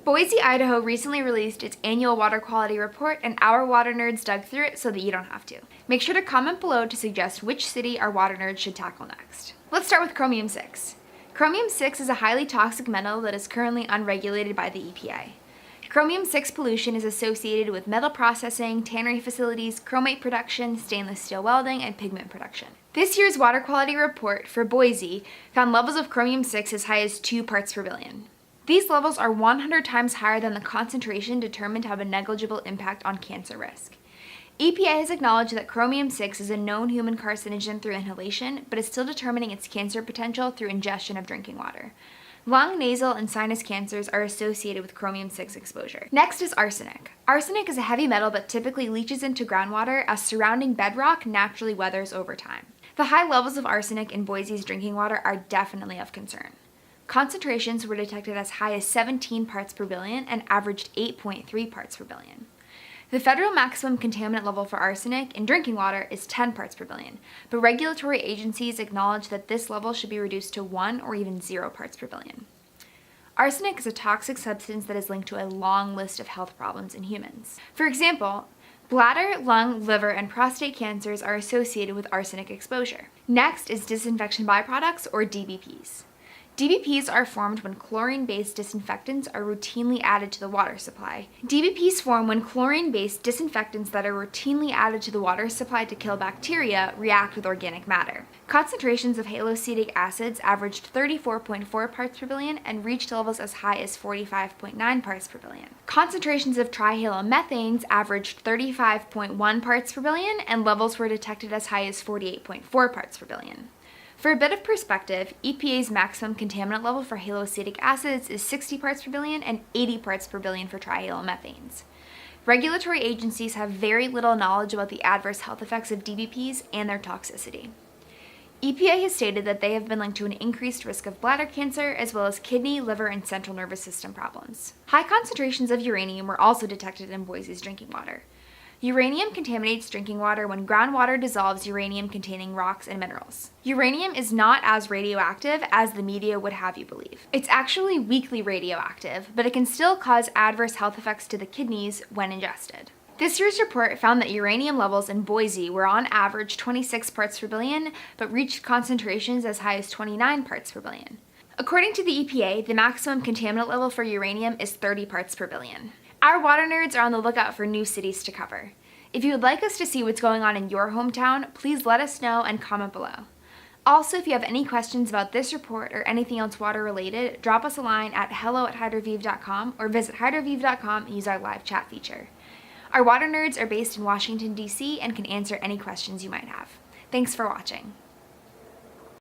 Boise, Idaho recently released its annual water quality report, and our water nerds dug through it so that you don't have to. Make sure to comment below to suggest which city our water nerds should tackle next. Let's start with Chromium-6. Chromium-6 is a highly toxic metal that is currently unregulated by the EPA. Chromium-6 pollution is associated with metal processing, tannery facilities, chromate production, stainless steel welding, and pigment production. This year's water quality report for Boise found levels of Chromium-6 as high as 2 parts per billion. These levels are 100 times higher than the concentration determined to have a negligible impact on cancer risk. EPA has acknowledged that Chromium-6 is a known human carcinogen through inhalation, but is still determining its cancer potential through ingestion of drinking water. Lung, nasal, and sinus cancers are associated with Chromium-6 exposure. Next is arsenic. Arsenic is a heavy metal that typically leaches into groundwater as surrounding bedrock naturally weathers over time. The high levels of arsenic in Boise's drinking water are definitely of concern. Concentrations were detected as high as 17 parts per billion and averaged 8.3 parts per billion. The federal maximum contaminant level for arsenic in drinking water is 10 parts per billion, but regulatory agencies acknowledge that this level should be reduced to 1 or even 0 parts per billion. Arsenic is a toxic substance that is linked to a long list of health problems in humans. For example, bladder, lung, liver, and prostate cancers are associated with arsenic exposure. Next is disinfection byproducts, or DBPs. DBPs are formed when chlorine-based disinfectants are routinely added to the water supply. DBPs form when chlorine-based disinfectants that are routinely added to the water supply to kill bacteria react with organic matter. Concentrations of haloacetic acids averaged 34.4 parts per billion and reached levels as high as 45.9 parts per billion. Concentrations of trihalomethanes averaged 35.1 parts per billion, and levels were detected as high as 48.4 parts per billion. For a bit of perspective, EPA's maximum contaminant level for haloacetic acids is 60 parts per billion and 80 parts per billion for trihalomethanes. Regulatory agencies have very little knowledge about the adverse health effects of DBPs and their toxicity. EPA has stated that they have been linked to an increased risk of bladder cancer, as well as kidney, liver, and central nervous system problems. High concentrations of uranium were also detected in Boise's drinking water. Uranium contaminates drinking water when groundwater dissolves uranium-containing rocks and minerals. Uranium is not as radioactive as the media would have you believe. It's actually weakly radioactive, but it can still cause adverse health effects to the kidneys when ingested. This year's report found that uranium levels in Boise were on average 26 parts per billion, but reached concentrations as high as 29 parts per billion. According to the EPA, the maximum contaminant level for uranium is 30 parts per billion. Our water nerds are on the lookout for new cities to cover. If you would like us to see what's going on in your hometown, please let us know and comment below. Also, if you have any questions about this report or anything else water related, drop us a line at hello@hydroviv.com or visit hydroviv.com and use our live chat feature. Our water nerds are based in Washington, D.C. and can answer any questions you might have. Thanks for watching.